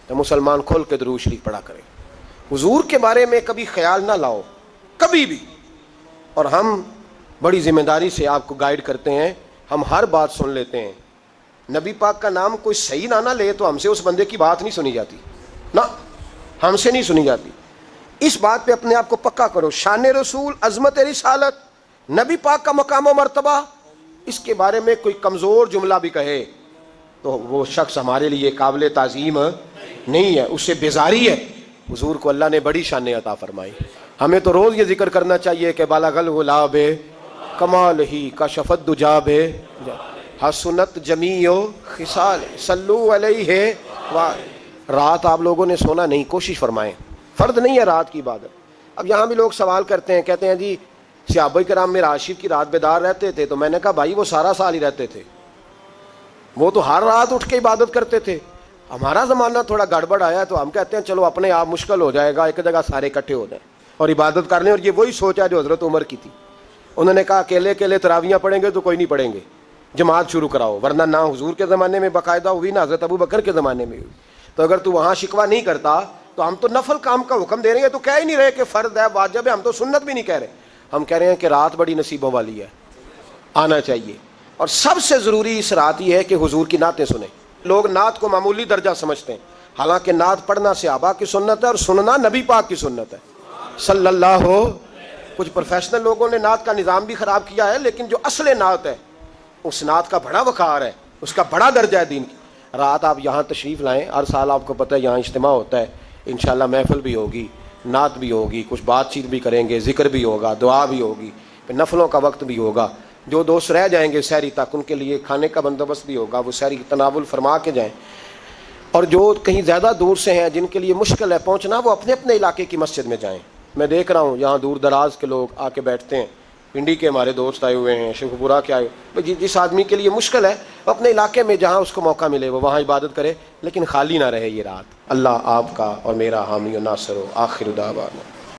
کہ مسلمان کھول کے درود شریف پڑھا کرے، حضور کے بارے میں کبھی خیال نہ لاؤ کبھی بھی۔ اور ہم بڑی ذمہ داری سے آپ کو گائیڈ کرتے ہیں، ہم ہر بات سن لیتے ہیں۔ نبی پاک کا نام کوئی صحیح نہ لے تو ہم سے اس بندے کی بات نہیں سنی جاتی، نہ ہم سے نہیں سنی جاتی۔ اس بات پہ اپنے آپ کو پکا کرو، شان رسول، عظمت رسالت، نبی پاک کا مقام و مرتبہ، اس کے بارے میں کوئی کمزور جملہ بھی کہے تو وہ شخص ہمارے لیے قابل تعظیم نہیں ہے، اس سے بیزاری ہے۔ حضور کو اللہ نے بڑی شان عطا فرمائی، ہمیں تو روز یہ ذکر کرنا چاہیے کہ بالغ الغلاب کمال ہی کشف الدجا حسنت جمیع خصال صلو علیہ۔ رات آپ لوگوں نے سونا نہیں، کوشش فرمائیں، فرض نہیں ہے رات کی عبادت۔ اب یہاں بھی لوگ سوال کرتے ہیں، کہتے ہیں جی صحابہ کرام میں راشد کی رات بیدار رہتے تھے، تو میں نے کہا بھائی وہ سارا سال ہی رہتے تھے، وہ تو ہر رات اٹھ کے عبادت کرتے تھے۔ ہمارا زمانہ تھوڑا گڑبڑ آیا تو ہم کہتے ہیں چلو اپنے آپ مشکل ہو جائے گا، ایک جگہ سارے اکٹھے ہو جائیں اور عبادت کر لیں، اور یہ وہی سوچ ہے جو حضرت عمر کی تھی۔ انہوں نے کہا اکیلے اکیلے تراویاں پڑھیں گے تو کوئی نہیں پڑھیں گے، جماعت شروع کراؤ، ورنہ نہ حضور کے زمانے میں باقاعدہ ہوئی نہ حضرت ابو بکر کے زمانے میں ہوئی۔ تو اگر تو وہاں شکوہ نہیں کرتا تو ہم تو نفل کام کا حکم دے رہے ہیں، تو کہہ ہی نہیں رہے کہ فرض ہے واجب ہے، ہم تو سنت بھی نہیں کہہ رہے، ہم کہہ رہے ہیں کہ رات بڑی نصیبوں والی ہے، آنا چاہیے۔ اور سب سے ضروری اس رات یہ ہے کہ حضور کی نعتیں سنیں۔ لوگ نعت کو معمولی درجہ سمجھتے ہیں، حالانکہ نعت پڑھنا صحابہ کی سنت ہے اور سننا نبی پاک کی سنت ہے صلی اللہ ہو۔ کچھ پروفیشنل لوگوں نے نعت کا نظام بھی خراب کیا ہے، لیکن جو اصل نعت ہے اس نعت کا بڑا وقار ہے، اس کا بڑا درجہ ہے دین کی۔ رات آپ یہاں تشریف لائیں، ہر سال آپ کو پتہ ہے یہاں اجتماع ہوتا ہے، انشاءاللہ محفل بھی ہوگی، نعت بھی ہوگی، کچھ بات چیت بھی کریں گے، ذکر بھی ہوگا، دعا بھی ہوگی، پھر نفلوں کا وقت بھی ہوگا۔ جو دوست رہ جائیں گے سحری تک ان کے لیے کھانے کا بندوبست بھی ہوگا، وہ سحری تناول فرما کے جائیں۔ اور جو کہیں زیادہ دور سے ہیں جن کے لیے مشکل ہے پہنچنا، وہ اپنے اپنے علاقے کی مسجد میں جائیں۔ میں دیکھ رہا ہوں یہاں دور دراز کے لوگ آ کے بیٹھتے ہیں، پنڈی کے ہمارے دوست آئے ہوئے ہیں، شیخ پورہ کے آئے ہوئے، جس آدمی کے لیے مشکل ہے وہ اپنے علاقے میں جہاں اس کو موقع ملے وہ وہاں عبادت کرے، لیکن خالی نہ رہے یہ رات۔ اللہ آپ کا اور میرا حامی و ناصر و آخر دعوانا